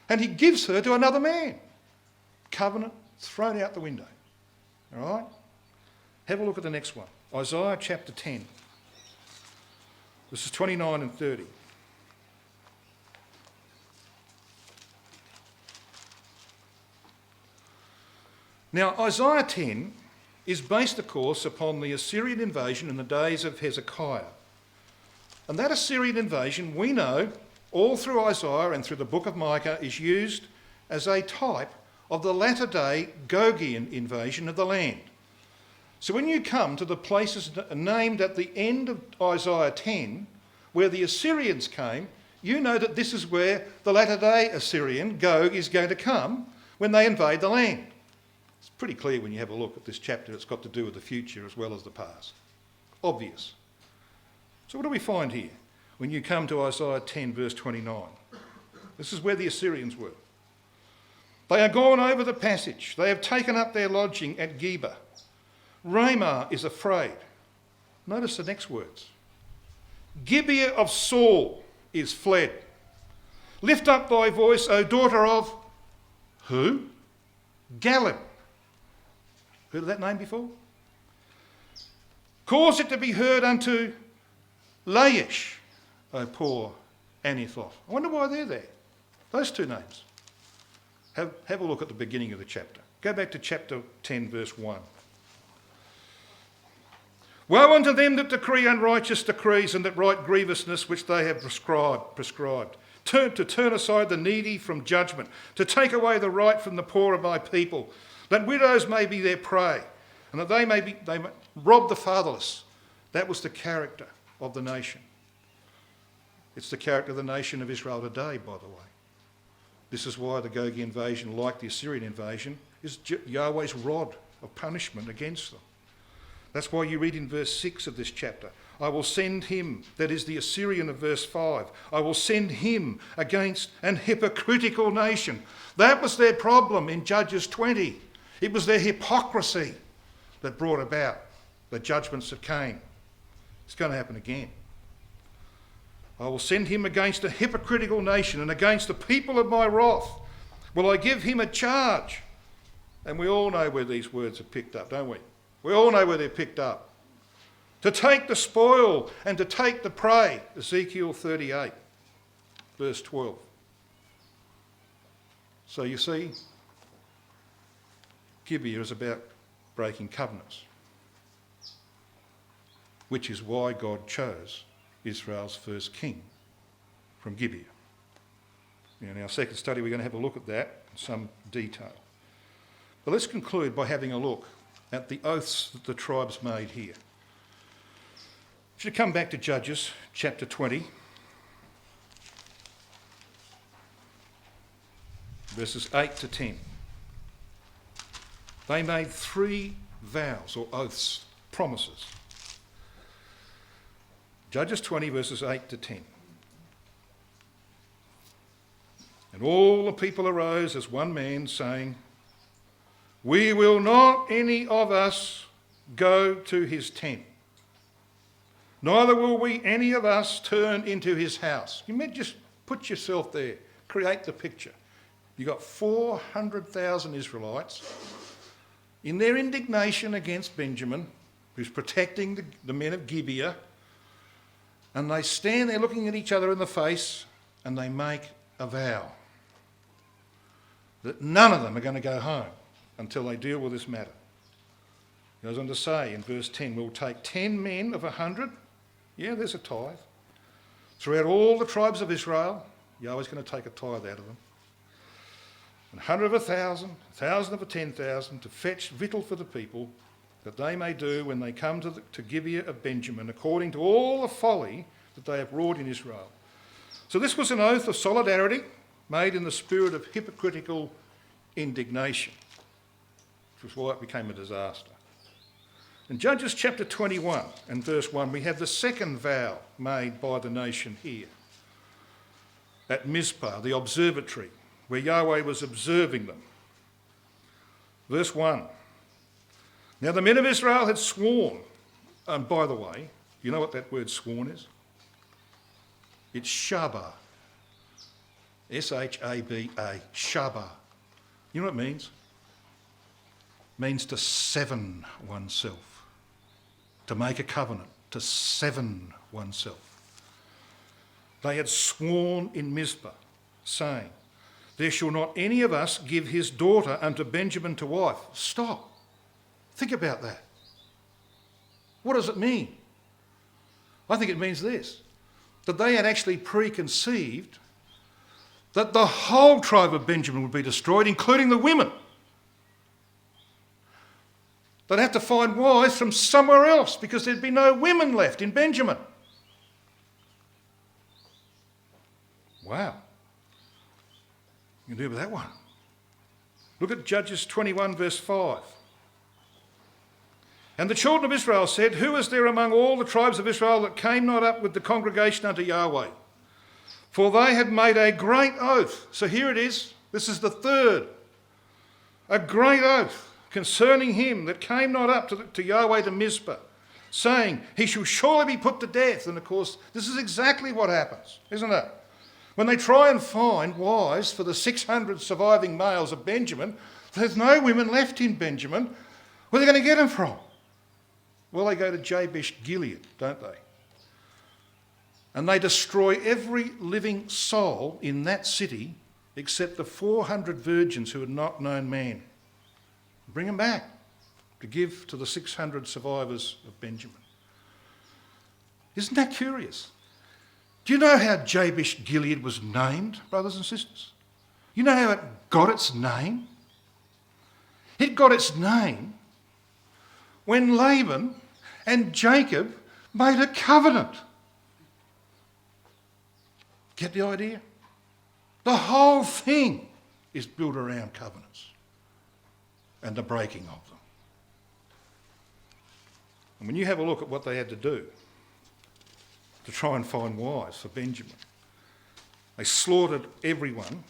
S1: And he gives her to another man. Covenant thrown out the window. All right? Have a look at the next one. Isaiah chapter 10. This is 29 and 30. Now, Isaiah 10 is based, of course, upon the Assyrian invasion in the days of Hezekiah. And that Assyrian invasion, we know, all through Isaiah and through the book of Micah, is used as a type of the latter-day Gogian invasion of the land. So when you come to the places named at the end of Isaiah 10, where the Assyrians came, you know that this is where the latter-day Assyrian, Gog, is going to come when they invade the land. It's pretty clear when you have a look at this chapter. It's got to do with the future as well as the past. Obvious. So what do we find here when you come to Isaiah 10 verse 29? This is where the Assyrians were. They are gone over the passage. They have taken up their lodging at Gibeah. Ramah is afraid. Notice the next words. Gibeah of Saul is fled. Lift up thy voice, O daughter of who? Gallim. Heard of that name before? Cause it to be heard unto Laish, O poor Anathoth. I wonder why they're there. Those two names. Have a look at the beginning of the chapter. Go back to chapter 10, verse 1. Woe unto them that decree unrighteous decrees and that write grievousness which they have prescribed. To turn aside the needy from judgment, to take away the right from the poor of my people, that widows may be their prey, and that they may rob the fatherless. That was the character of the nation. It's the character of the nation of Israel today, by the way. This is why the Gogi invasion, like the Assyrian invasion, is Yahweh's rod of punishment against them. That's why you read in verse 6 of this chapter, I will send him, that is the Assyrian of verse 5, I will send him against an hypocritical nation. That was their problem in Judges 20. It was their hypocrisy that brought about the judgments that came. It's going to happen again. I will send him against a hypocritical nation and against the people of my wrath. Will I give him a charge? And we all know where these words are picked up, don't we? We all know where they're picked up. To take the spoil and to take the prey. Ezekiel 38, verse 12. So you see, Gibeah is about breaking covenants, which is why God chose Israel's first king from Gibeah. In our second study, we're going to have a look at that in some detail. But let's conclude by having a look at the oaths that the tribes made here. Should come back to Judges chapter 20, verses 8 to 10. They made 3 vows or oaths, promises. Judges 20 verses 8 to 10. And all the people arose as one man, saying, we will not any of us go to his tent, neither will we any of us turn into his house. You may just put yourself there, create the picture. You've got 400,000 Israelites in their indignation against Benjamin, who's protecting the men of Gibeah, and they stand there looking at each other in the face and they make a vow that none of them are going to go home until they deal with this matter. He goes on to say in verse 10, we'll take 10 men of 100. Yeah, there's a tithe. Throughout all the tribes of Israel, Yahweh's going to take a tithe out of them. 100 of 1,000, 1,000 of 10,000 to fetch victual for the people, that they may do when they come to Gibeah of Benjamin, according to all the folly that they have wrought in Israel. So this was an oath of solidarity made in the spirit of hypocritical indignation, which was why it became a disaster. In Judges chapter 21 and verse 1, we have the second vow made by the nation here at Mizpah, the observatory, where Yahweh was observing them. Verse 1. Now the men of Israel had sworn, and by the way, you know what that word sworn is? It's Shaba. S-H-A-B-A, Shaba. You know what it means? It means to seven oneself, to make a covenant, to seven oneself. They had sworn in Mizpah, saying, there shall not any of us give his daughter unto Benjamin to wife. Stop. Think about that. What does it mean? I think it means this, that they had actually preconceived that the whole tribe of Benjamin would be destroyed, including the women. They'd have to find wives from somewhere else because there'd be no women left in Benjamin. Wow. You can do with that one. Look at Judges 21 verse 5. And the children of Israel said, who is there among all the tribes of Israel that came not up with the congregation unto Yahweh? For they had made a great oath. So here it is. This is the third. A great oath concerning him that came not up to Yahweh to Mizpah, saying, he shall surely be put to death. And of course, this is exactly what happens, isn't it? When they try and find wives for the 600 surviving males of Benjamin, there's no women left in Benjamin. Where are they going to get them from? Well, they go to Jabesh Gilead, don't they? And they destroy every living soul in that city except the 400 virgins who had not known man. Bring them back to give to the 600 survivors of Benjamin. Isn't that curious? Do you know how Jabesh Gilead was named, brothers and sisters? You know how it got its name? It got its name when Laban and Jacob made a covenant. Get the idea? The whole thing is built around covenants and the breaking of them. And when you have a look at what they had to do to try and find wives for Benjamin, they slaughtered everyone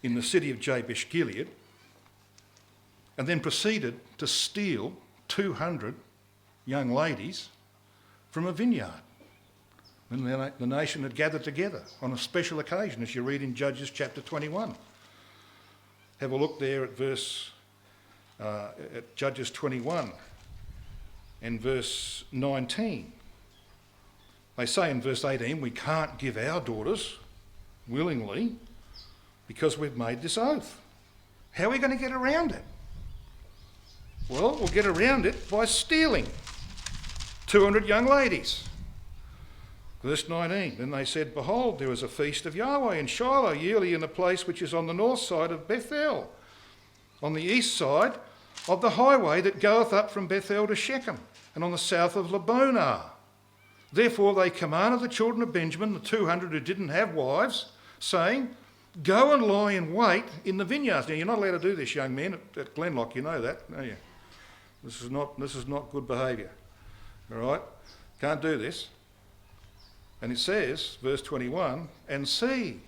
S1: in the city of Jabesh Gilead and then proceeded to steal 200 young ladies from a vineyard. And the nation had gathered together on a special occasion, as you read in Judges chapter 21. Have a look there at Judges 21 and verse 19. They say in verse 18, we can't give our daughters willingly because we've made this oath. How are we going to get around it? Well, we'll get around it by stealing 200 young ladies. Verse 19, then they said, behold, there is a feast of Yahweh in Shiloh yearly in a place which is on the north side of Bethel, on the east side of the highway that goeth up from Bethel to Shechem, and on the south of Lebonah. Therefore they commanded the children of Benjamin, the 200 who didn't have wives, saying, go and lie in wait in the vineyards. Now, you're not allowed to do this, young men, at Glenlock, you know that, don't you? This is not good behaviour, all right? Can't do this. And it says, verse 21, and see,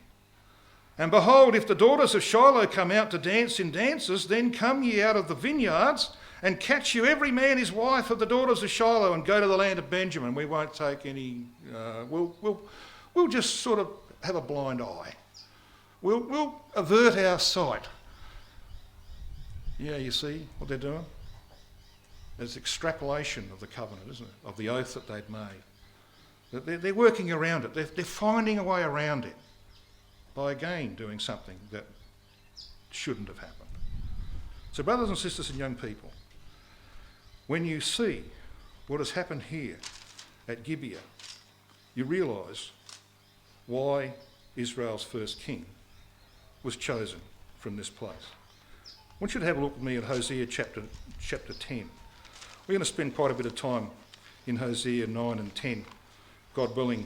S1: and behold, if the daughters of Shiloh come out to dance in dances, then come ye out of the vineyards, and catch you every man his wife of the daughters of Shiloh, and go to the land of Benjamin. We won't take any, we'll just sort of have a blind eye. We'll avert our sight. Yeah, you see what they're doing? There's extrapolation of the covenant, isn't it? Of the oath that they'd made. They're working around it. They're finding a way around it by, again, doing something that shouldn't have happened. So, brothers and sisters and young people, when you see what has happened here at Gibeah, you realise why Israel's first king was chosen from this place. I want you to have a look with me at Hosea chapter 10. We're going to spend quite a bit of time in Hosea 9 and 10, God willing,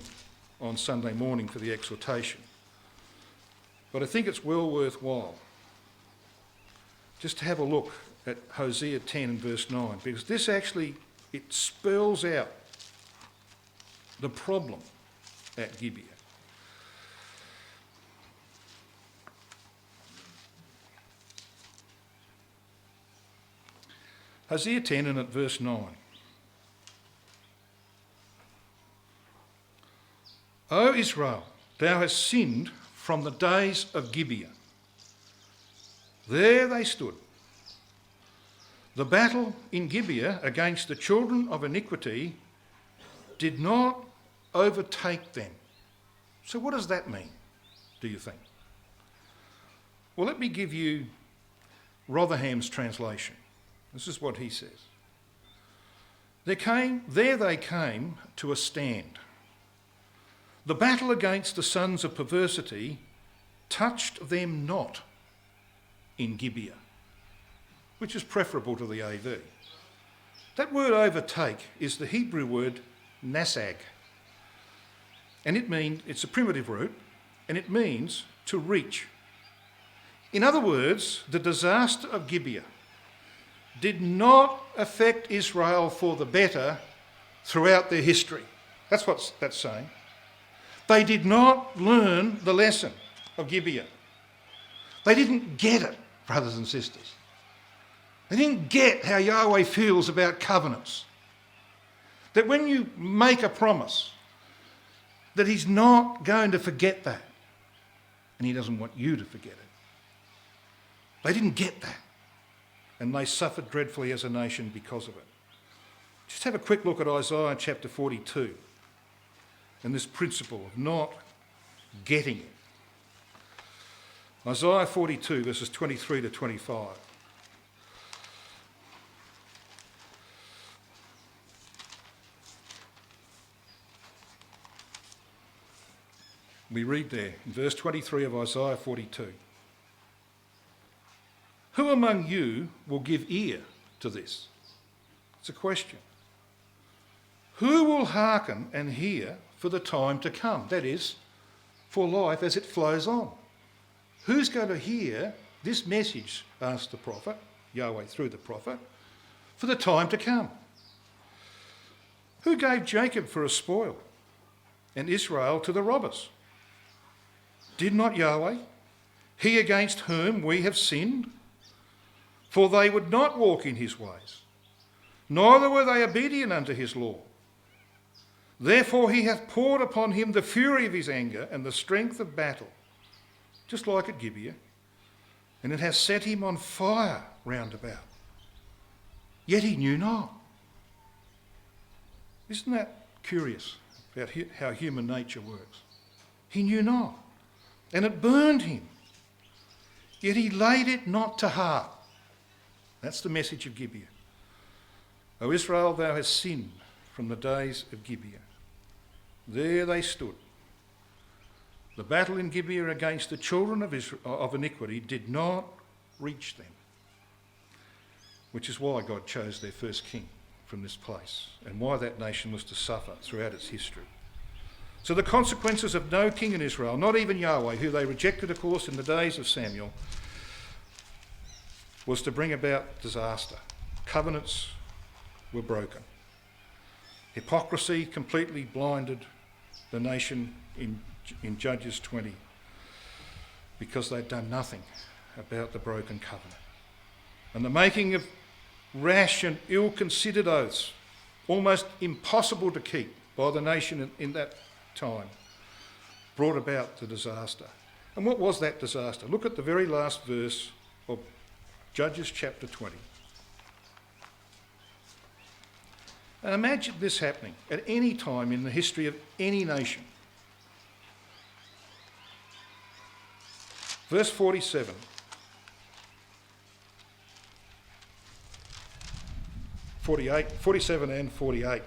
S1: on Sunday morning for the exhortation. But I think it's well worthwhile just to have a look at Hosea 10 and verse 9, because this actually, it spells out the problem at Gibeah. Hosea 10 and at verse 9. O Israel, thou hast sinned from the days of Gibeah. There they stood. The battle in Gibeah against the children of iniquity did not overtake them. So what does that mean, do you think? Well, let me give you Rotherham's translation. This is what he says. There they came to a stand. The battle against the sons of perversity touched them not in Gibeah, which is preferable to the AV. That word overtake is the Hebrew word nasag, and it's a primitive root, and it means to reach. In other words, the disaster of Gibeah did not affect Israel for the better throughout their history. That's what that's saying. They did not learn the lesson of Gibeah. They didn't get it, brothers and sisters. They didn't get how Yahweh feels about covenants. That when you make a promise, that he's not going to forget that. And he doesn't want you to forget it. They didn't get that. And they suffered dreadfully as a nation because of it. Just have a quick look at Isaiah chapter 42 and this principle of not getting it. Isaiah 42 verses 23 to 25. We read there in verse 23 of Isaiah 42. Who among you will give ear to this? It's a question. Who will hearken and hear for the time to come? That is, for life as it flows on. Who's going to hear this message, asked the prophet, Yahweh through the prophet, for the time to come? Who gave Jacob for a spoil and Israel to the robbers? Did not Yahweh, he against whom we have sinned? For they would not walk in his ways, neither were they obedient unto his law. Therefore he hath poured upon him the fury of his anger and the strength of battle, just like at Gibeah, and it has set him on fire round about. Yet he knew not. Isn't that curious about how human nature works? He knew not, and it burned him. Yet he laid it not to heart. That's the message of Gibeah. O Israel, thou hast sinned from the days of Gibeah. There they stood. The battle in Gibeah against the children of iniquity did not reach them, which is why God chose their first king from this place and why that nation was to suffer throughout its history. So the consequences of no king in Israel, not even Yahweh, who they rejected, of course, in the days of Samuel, was to bring about disaster. Covenants were broken. Hypocrisy completely blinded the nation in Judges 20 because they'd done nothing about the broken covenant. And the making of rash and ill-considered oaths, almost impossible to keep by the nation in that time, brought about the disaster. And what was that disaster? Look at the very last verse of Judges chapter 20. And imagine this happening at any time in the history of any nation. Verse 47. '48, 47 and 48.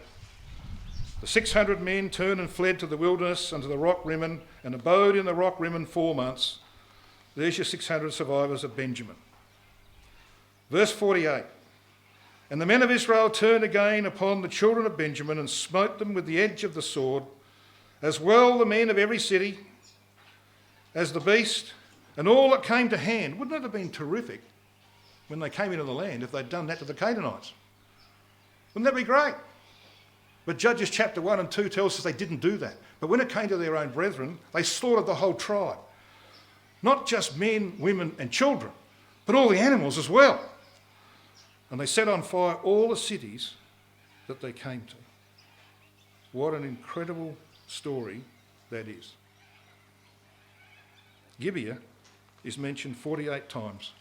S1: The 600 men turned and fled to the wilderness unto the rock Rimmon and abode in the rock Rimmon 4 months. There's your 600 survivors of Benjamin. Verse 48. And the men of Israel turned again upon the children of Benjamin and smote them with the edge of the sword, as well the men of every city as the beast and all that came to hand. Wouldn't it have been terrific when they came into the land if they'd done that to the Canaanites? Wouldn't that be great? But Judges chapter 1 and 2 tells us they didn't do that. But when it came to their own brethren, they slaughtered the whole tribe. Not just men, women and children, but all the animals as well. And they set on fire all the cities that they came to. What an incredible story that is. Gibeah is mentioned 48 times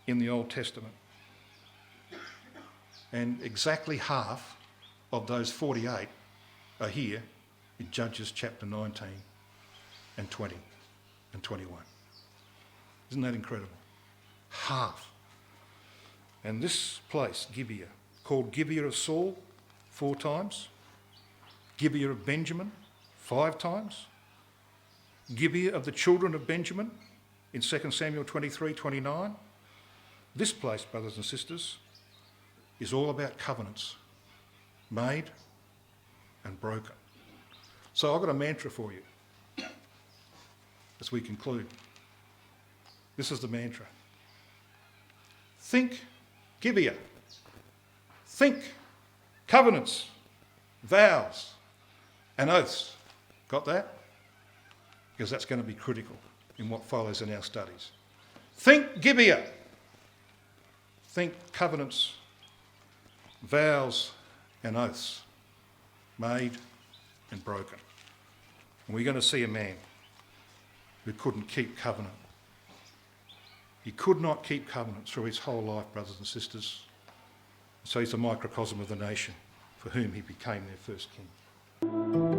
S1: in the Old Testament. And exactly half of those 48 are here in Judges chapter 19 and 20 and 21. Isn't that incredible? Half. And this place, Gibeah, called Gibeah of Saul 4 times, Gibeah of Benjamin 5 times, Gibeah of the children of Benjamin in 2 Samuel 23:29. This place, brothers and sisters, is all about covenants made and broken. So I've got a mantra for you as we conclude. This is the mantra. Think Gibeah. Think covenants, vows and oaths. Got that? Because that's going to be critical in what follows in our studies. Think Gibeah. Think covenants, vows and oaths made and broken. And we're going to see a man who couldn't keep covenant. He could not keep covenant through his whole life, brothers and sisters. So he's a microcosm of the nation for whom he became their first king.